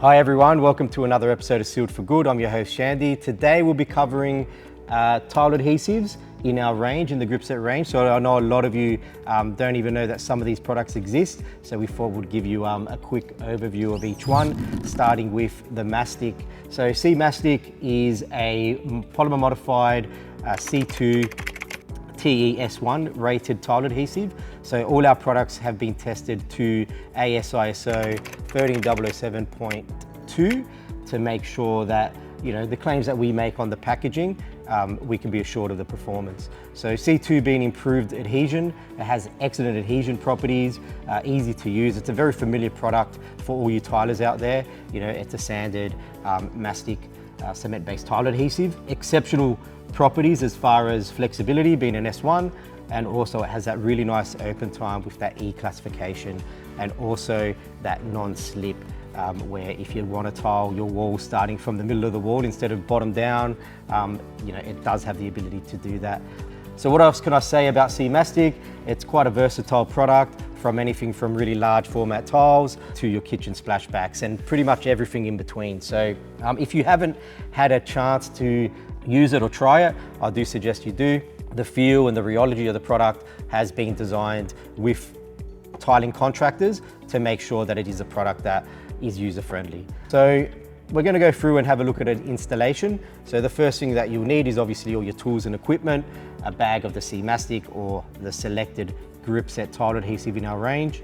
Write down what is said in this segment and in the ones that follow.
Hi everyone, welcome to another episode of Sealed for Good. I'm your host Shandy. Today we'll be covering tile adhesives in our range, in the Gripset range. So I know a lot of you don't even know that some of these products exist. So we thought we'd give you a quick overview of each one, starting with the Mastic. So C-Mastic is a polymer modified C2 TES1 rated tile adhesive. So all our products have been tested to AS/ISO 13007.2 to make sure that, you know, the claims that we make on the packaging, we can be assured of the performance. So C2 being improved adhesion, it has excellent adhesion properties, easy to use. It's a very familiar product for all you tilers out there. You know, it's a standard mastic cement-based tile adhesive. Exceptional properties as far as flexibility, being an S1, and also it has that really nice open time with that E classification, and also that non-slip, where if you want to tile your wall starting from the middle of the wall instead of bottom down, you know, it does have the ability to do that. So what else can I say about C-Mastic? It's quite a versatile product, from anything from really large format tiles to your kitchen splashbacks and pretty much everything in between. So if you haven't had a chance to use it or try it, I do suggest you do. The feel and the rheology of the product has been designed with tiling contractors to make sure that it is a product that is user-friendly. So we're going to go through and have a look at an installation. So the first thing that you'll need is obviously all your tools and equipment, a bag of the C-Mastic or the selected Gripset tile adhesive in our range,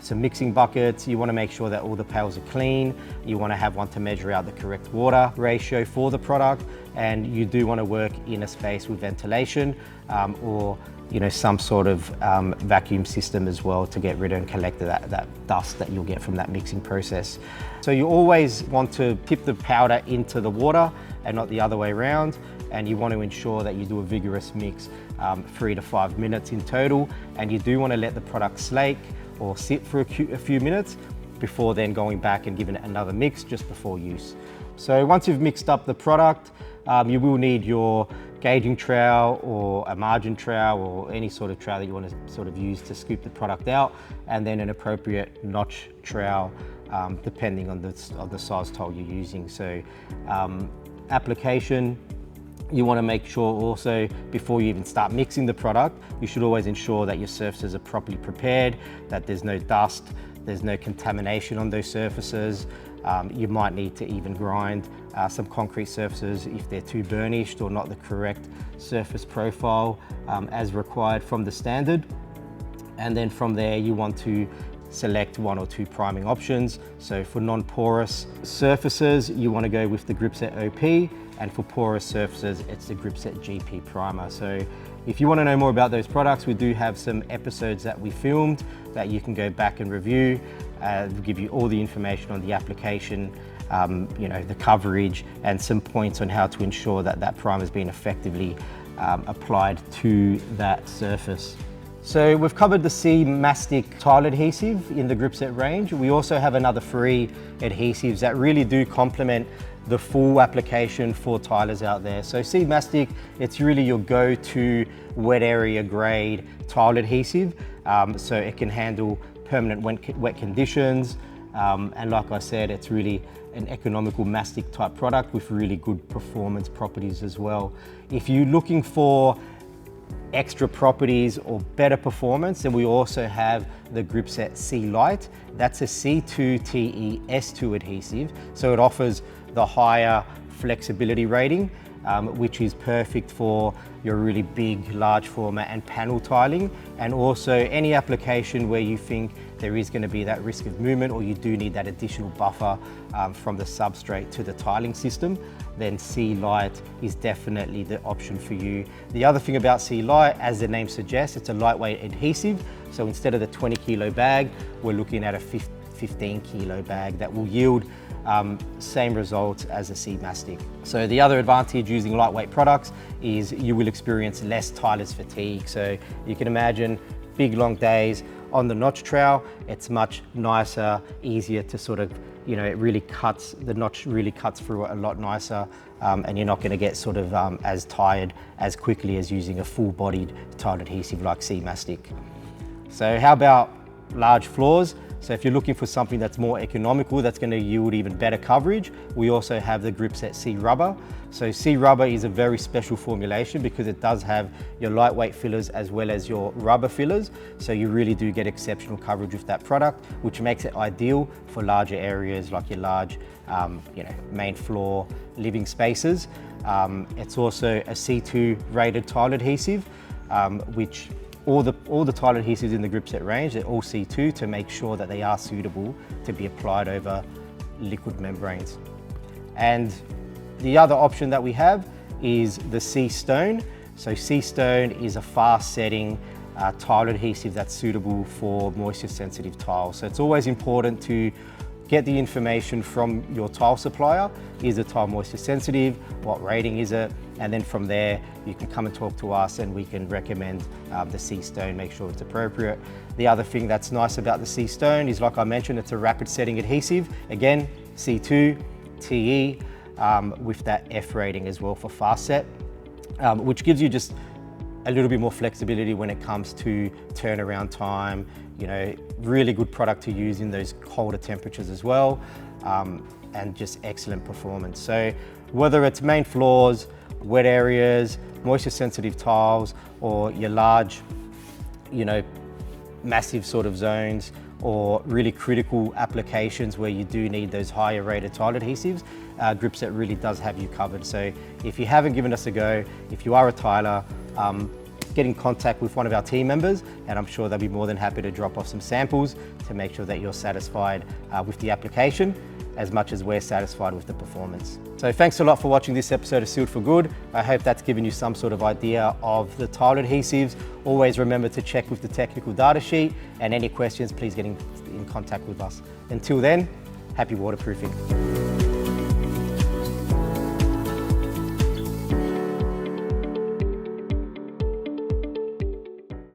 some mixing buckets. You want to make sure that all the pails are clean. You want to have one to measure out the correct water ratio for the product, and you do want to work in a space with ventilation or, you know, some sort of vacuum system as well to get rid of and collect that dust that you'll get from that mixing process. So you always want to tip the powder into the water and not the other way around, and you want to ensure that you do a vigorous mix, 3 to 5 minutes in total, and you do want to let the product slake or sit for a few minutes before then going back and giving it another mix just before use. So once you've mixed up the product, you will need your gauging trowel or a margin trowel or any sort of trowel that you want to sort of use to scoop the product out, and then an appropriate notch trowel depending on the size tile you're using. So application, you want to make sure also before you even start mixing the product, you should always ensure that your surfaces are properly prepared, that there's no dust, there's no contamination on those surfaces. You might need to even grind some concrete surfaces if they're too burnished or not the correct surface profile as required from the standard. And then from there, you want to select 1 or 2 priming options. So for non-porous surfaces, you want to go with the Gripset OP, and for porous surfaces, it's the Gripset GP Primer. So if you want to know more about those products, we do have some episodes that we filmed that you can go back and review. We'll give you all the information on the application, you know, the coverage, and some points on how to ensure that that primer is being effectively applied to that surface. So we've covered the C-Mastic tile adhesive in the Gripset range. We also have another 3 adhesives that really do complement the full application for tilers out there. So C-Mastic, it's really your go-to wet area grade tile adhesive. So it can handle permanent wet conditions. And like I said, it's really an economical mastic type product with really good performance properties as well. If you're looking for extra properties or better performance, then we also have the Gripset C-Lite. That's a C2 TES2 adhesive, so it offers the higher flexibility rating, which is perfect for your really big, large format and panel tiling, and also any application where you think there is going to be that risk of movement or you do need that additional buffer from the substrate to the tiling system, then C-Lite is definitely the option for you. The other thing about C-Lite, as the name suggests, it's a lightweight adhesive. So instead of the 20 kilo bag, we're looking at a 15 kilo bag that will yield same results as a C-Mastic. So the other advantage using lightweight products is you will experience less tiler's fatigue. So you can imagine big long days on the notch trowel, it's much nicer, easier to sort of, you know, it really cuts, the notch really cuts through it a lot nicer, and you're not going to get sort of as tired as quickly as using a full-bodied tile adhesive like C-Mastic. So how about large floors? So if you're looking for something that's more economical, that's going to yield even better coverage, we also have the Gripset C Rubber. So C Rubber is a very special formulation because it does have your lightweight fillers as well as your rubber fillers. So you really do get exceptional coverage with that product, which makes it ideal for larger areas like your large main floor living spaces. It's also a C2 rated tile adhesive, which all the tile adhesives in the Gripset range, they're all C2 to make sure that they are suitable to be applied over liquid membranes. And the other option that we have is the C Stone. So C Stone is a fast setting tile adhesive that's suitable for moisture sensitive tiles. So it's always important to get the information from your tile supplier. Is the tile moisture sensitive? What rating is it? And then from there, you can come and talk to us and we can recommend the C Stone, make sure it's appropriate. The other thing that's nice about the C Stone is, like I mentioned, it's a rapid setting adhesive. Again, C2, TE, with that F rating as well for fast set, which gives you just a little bit more flexibility when it comes to turnaround time. Really good product to use in those colder temperatures as well, and just excellent performance. So whether it's main floors, wet areas, moisture sensitive tiles, or your large, massive sort of zones, or really critical applications where you do need those higher rated tile adhesives, Gripset really does have you covered. So if you haven't given us a go, if you are a tiler, get in contact with one of our team members and I'm sure they'll be more than happy to drop off some samples to make sure that you're satisfied with the application as much as we're satisfied with the performance. So thanks a lot for watching this episode of Sealed for Good. I hope that's given you some sort of idea of the tile adhesives. Always remember to check with the technical data sheet, and any questions, please get in contact with us. Until then, happy waterproofing.